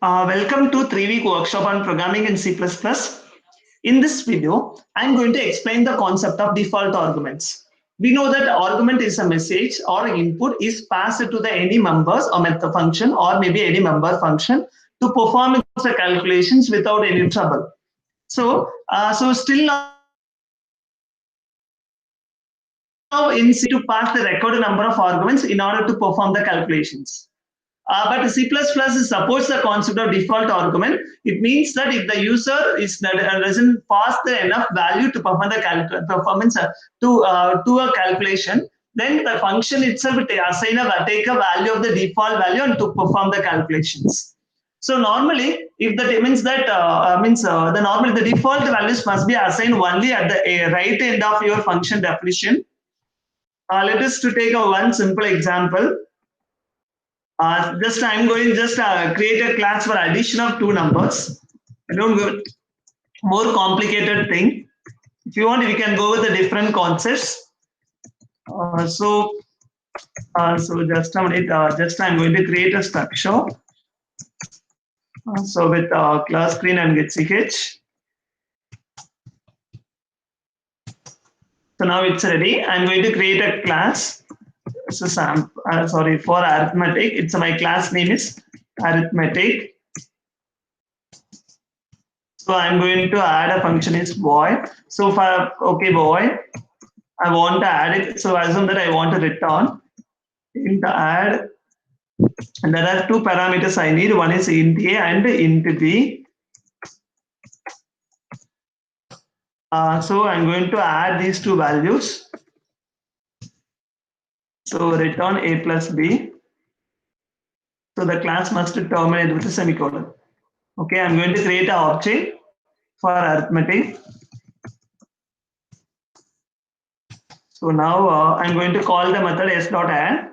Welcome to 3-week workshop on programming in C++. In this video, I'm going to explain the concept of default arguments. We know that argument is a message or input is passed to the any members or method function or maybe any member function to perform the calculations without any trouble. So still now in C to pass the recorded number of arguments in order to perform the calculations. But C++ supports the concept of default argument. It means that if the user doesn't pass the enough value to perform the performance to a calculation, then the function itself will take a value of the default value and to perform the calculations. So normally, if that means that normally the default values must be assigned only at the right end of your function definition. Let us to take one simple example. I'm going to create a class for addition of two numbers. I don't go more complicated thing. If you want, we can go with the different concepts. So just a minute. I'm going to create a structure. So with class screen and getch. So now it's ready. I'm going to create a class. So for arithmetic, my class name is arithmetic. So I'm going to add a function is boy. So for boy, I want to add it. So assume that I want to return int add, and there are two parameters I need. One is int a and int b. So I'm going to add these two values. So return a plus b. So the class must terminate with a semicolon. Okay, I'm going to create an object for arithmetic. So now I'm going to call the method s.add.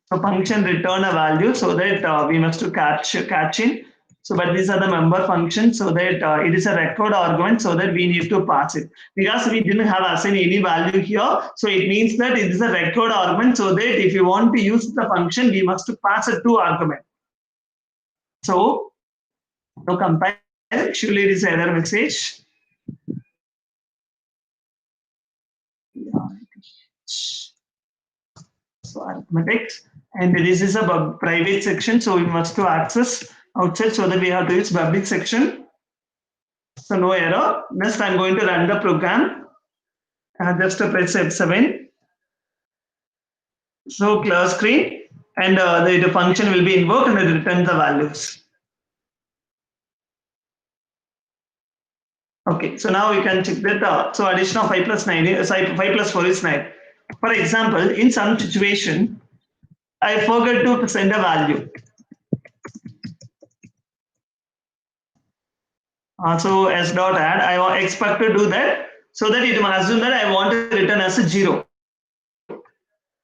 So function return a value so that we must to catch in. So, but these are the member functions so that it is a record argument so that we need to pass it. Because we didn't have assigned any value here, so it means that it is a record argument so that if you want to use the function, we must to pass it to argument. So, to compile, actually it is error message. So arithmetic, and this is a private section, so we must to access outside so that we have to use public section. So no error. Next, I'm going to run the program. Just to press F7. So close screen, and the function will be invoked and it returns the values. Okay, so now we can check that. So addition of 5 plus 9, 5 plus 4 is 9. For example, in some situation, I forgot to send a value. So s.add, I expect to do that so that it will assume that I want to return as a 0.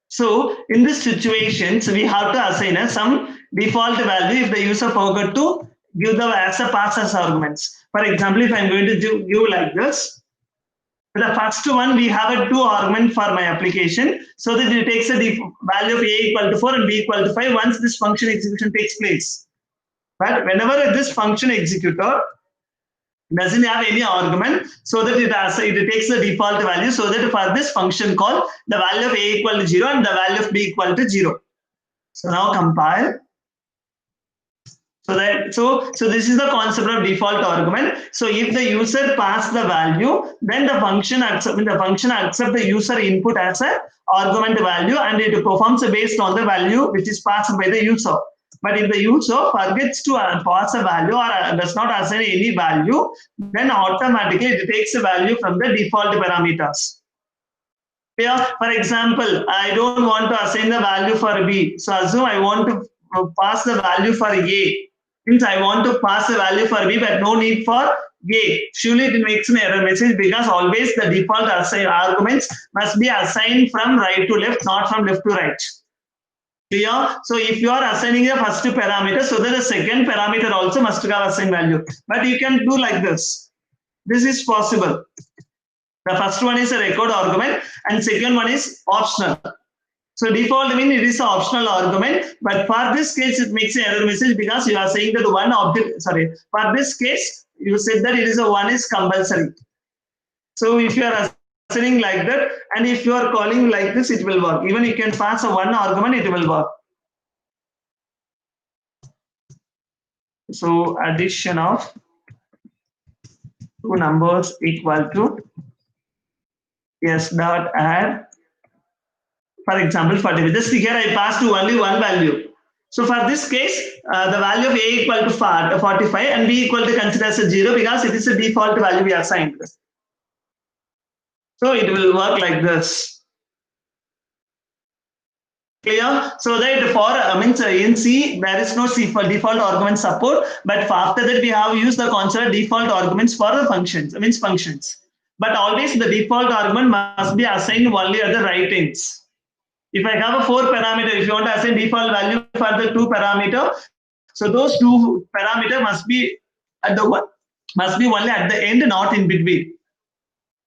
So in this situation, so we have to assign some default value if the user forgot to give the as a pass as arguments. For example, if I'm going to give like this, the first one we have a 2 argument for my application so that it takes a value of a equal to 4 and b equal to 5 once this function execution takes place. But whenever this function executor doesn't have any argument, so that it takes the default value so that for this function call, the value of a equal to 0 and the value of b equal to 0. So now compile. So this is the concept of default argument. So if the user pass the value, then the function accept the user input as a argument value and it performs based on the value which is passed by the user. But if the user forgets to pass a value or does not assign any value, then automatically it takes a value from the default parameters. Here, for example, I don't want to assign the value for B. So assume I want to pass the value for A. Means I want to pass the value for B, but no need for A. Surely it makes an error message because always the default arguments must be assigned from right to left, not from left to right. Clear? So if you are assigning the first parameter, so that the second parameter also must have assigned value. But you can do like this. This is possible. The first one is a record argument and second one is optional. So default means it is an optional argument, but for this case it makes an error message because you are saying that one object. Sorry, for this case you said that it is a one is compulsory. So if you are assigning like that, and if you are calling like this, it will work. Even you can pass a one argument, it will work. So addition of two numbers equal to s dot add. For example, 40. Just here I passed to only one value. So for this case, the value of a equal to 45 and b equal to consider as a 0 because it is a default value we assigned. So it will work like this. Clear? So that for in C there is no C for default argument support, but after that we have used the concept default arguments for the functions, functions. But always the default argument must be assigned only at the right ends. If I have a 4 parameter, if you want to assign default value for the 2 parameter, so those 2 parameter must be at the one, must be only at the end, not in between.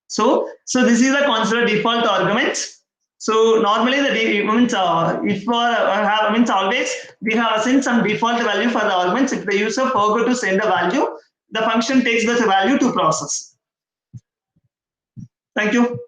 So this is the considered default arguments. So normally the if for always we have assigned some default value for the arguments. If the user forgot to send a value, the function takes that value to process. Thank you.